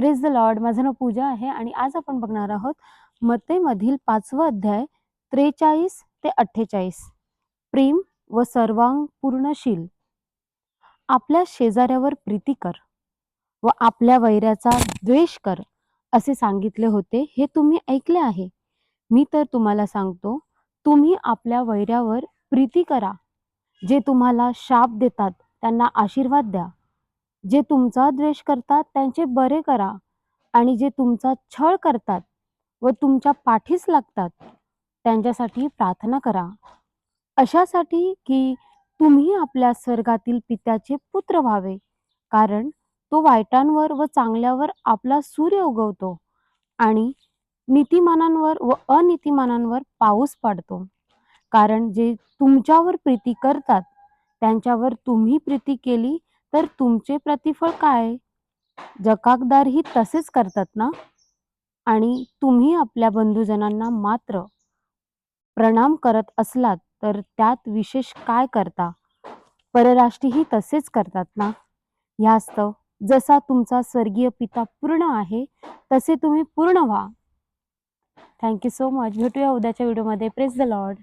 Praise the Lord. माझं नाव पूजा आहे आणि आज आपण बघणार आहोत मत्तेमधील 5वा अध्याय 43 ते 48. प्रेम व सर्वांग पूर्णशील. आपल्या शेजाऱ्यावर प्रीती कर व आपल्या वैऱ्याचा द्वेष कर असे सांगितले होते, हे तुम्ही ऐकले आहे. मी तर तुम्हाला सांगतो, तुम्ही आपल्या वैऱ्यावर प्रीती करा. जे तुम्हाला शाप देतात त्यांना आशीर्वाद द्या. जे तुमचा द्वेष करतात त्यांचे बरे करा आणि जे तुमचा छळ करतात व तुमच्या पाठीस लागतात त्यांच्यासाठी प्रार्थना करा. अशासाठी की तुम्ही आपल्या स्वर्गातील पित्याचे पुत्र व्हावे, कारण तो वाईटांवर व चांगल्यावर आपला सूर्य उगवतो आणि नीतिमानांवर व अनीतिमानांवर पाऊस पाडतो. कारण जे तुमच्यावर प्रीती करतात त्यांच्यावर तुम्ही प्रीती केली तर तुमचे प्रतिफळ काय? जकाकदारही तसेच करतात ना? आणि तुम्ही आपल्या बंधुजनांना मात्र प्रणाम करत असलात तर त्यात विशेष काय करता? परराष्ट्रीयही तसेच करतात ना? ह्यास्तव जसा तुमचा स्वर्गीय पिता पूर्ण आहे तसे तुम्ही पूर्ण व्हा. Thank you so much. भेटूया उद्याच्या व्हिडिओमध्ये. Praise the Lord.